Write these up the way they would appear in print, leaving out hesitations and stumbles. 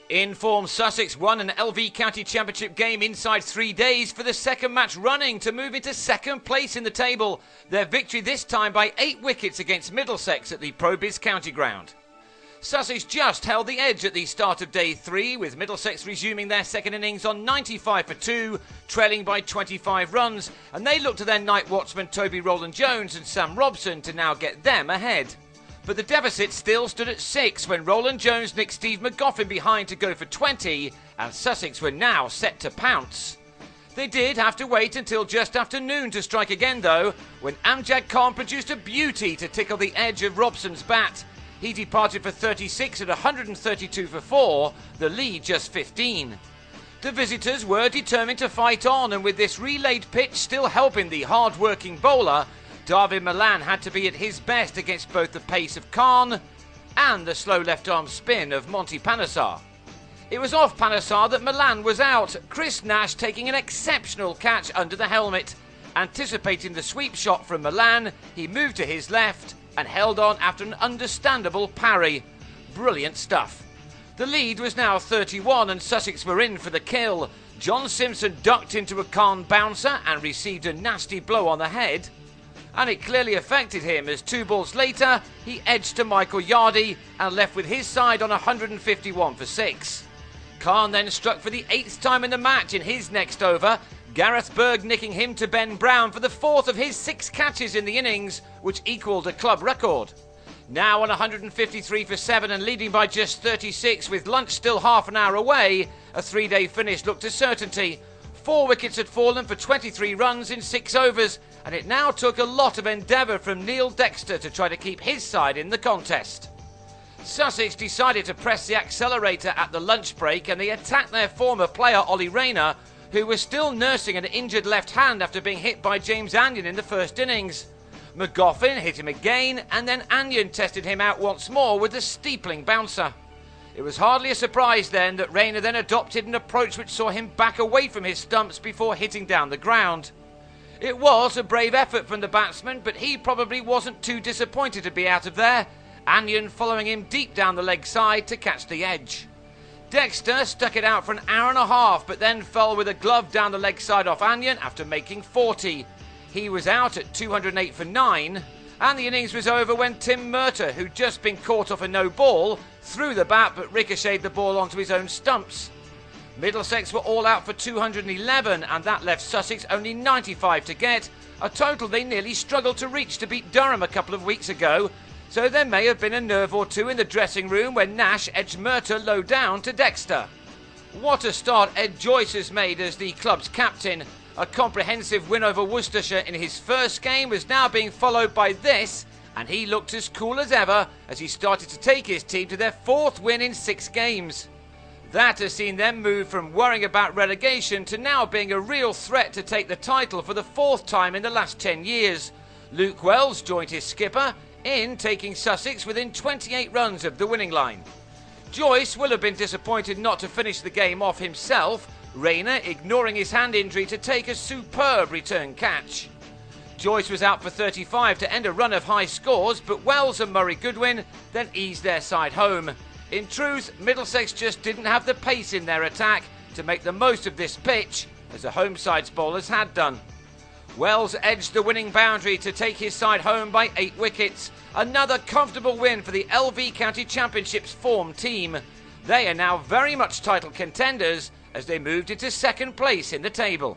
In form, Sussex won an LV County Championship game inside 3 days for the second match running to move into second place in the table. Their victory this time by 8 wickets against Middlesex at the Pro Biz County Ground. Sussex just held the edge at the start of day 3, with Middlesex resuming their second innings on 95 for 2, trailing by 25 runs, and they look to their night watchman Toby, Roland-Jones and Sam Robson to now get them ahead. But the deficit still stood at 6 when Roland-Jones nicked Steve McGoffin behind to go for 20, and Sussex were now set to pounce. They did have to wait until just after noon to strike again though, when Amjad Khan produced a beauty to tickle the edge of Robson's bat. He departed for 36 at 132 for 4, the lead just 15. The visitors were determined to fight on, and with this relayed pitch still helping the hard-working bowler, Malan had to be at his best against both the pace of Khan and the slow left-arm spin of Monty Panesar. It was off Panesar that Malan was out, Chris Nash taking an exceptional catch under the helmet. Anticipating the sweep shot from Malan, he moved to his left and held on after an understandable parry. Brilliant stuff. The lead was now 31 and Sussex were in for the kill. John Simpson ducked into a Khan bouncer and received a nasty blow on the head. And it clearly affected him as 2 balls later, he edged to Michael Yardy and left with his side on 151 for 6. Khan then struck for the 8th time in the match in his next over, Gareth Berg nicking him to Ben Brown for the 4th of his 6 catches in the innings, which equalled a club record. Now on 153 for 7 and leading by just 36 with lunch still half an hour away, a 3-day finish looked a certainty. 4 wickets had fallen for 23 runs in 6 overs, and it now took a lot of endeavour from Neil Dexter to try to keep his side in the contest. Sussex decided to press the accelerator at the lunch break, and they attacked their former player Ollie Rayner, who was still nursing an injured left hand after being hit by James Anyon in the first innings. McGoffin hit him again, and then Anyon tested him out once more with a steepling bouncer. It was hardly a surprise then that Rayner then adopted an approach which saw him back away from his stumps before hitting down the ground. It was a brave effort from the batsman, but he probably wasn't too disappointed to be out of there, Anyon following him deep down the leg side to catch the edge. Dexter stuck it out for an hour and a half, but then fell with a glove down the leg side off Anyon after making 40. He was out at 208 for 9, and the innings was over when Tim Murtagh, who'd just been caught off a no ball, threw the bat but ricocheted the ball onto his own stumps. Middlesex were all out for 211, and that left Sussex only 95 to get, a total they nearly struggled to reach to beat Durham a couple of weeks ago, so there may have been a nerve or two in the dressing room when Nash edged Murtagh low down to Dexter. What a start Ed Joyce has made as the club's captain. A comprehensive win over Worcestershire in his first game was now being followed by this, and he looked as cool as ever as he started to take his team to their 4th win in 6 games. That has seen them move from worrying about relegation to now being a real threat to take the title for the 4th time in the last 10 years. Luke Wells joined his skipper in taking Sussex within 28 runs of the winning line. Joyce will have been disappointed not to finish the game off himself, Rayner ignoring his hand injury to take a superb return catch. Joyce was out for 35 to end a run of high scores, but Wells and Murray Goodwin then eased their side home. In truth, Middlesex just didn't have the pace in their attack to make the most of this pitch, as the home side's bowlers had done. Wells edged the winning boundary to take his side home by 8 wickets. Another comfortable win for the LV County Championship's form team. They are now very much title contenders as they moved into second place in the table.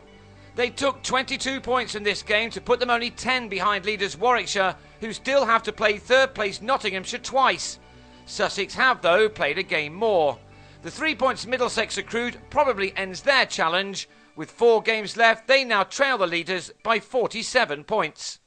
They took 22 points in this game to put them only 10 behind leaders Warwickshire, who still have to play 3rd place Nottinghamshire twice. Sussex have, though, played a game more. The 3 points Middlesex accrued probably ends their challenge. With 4 games left, they now trail the leaders by 47 points.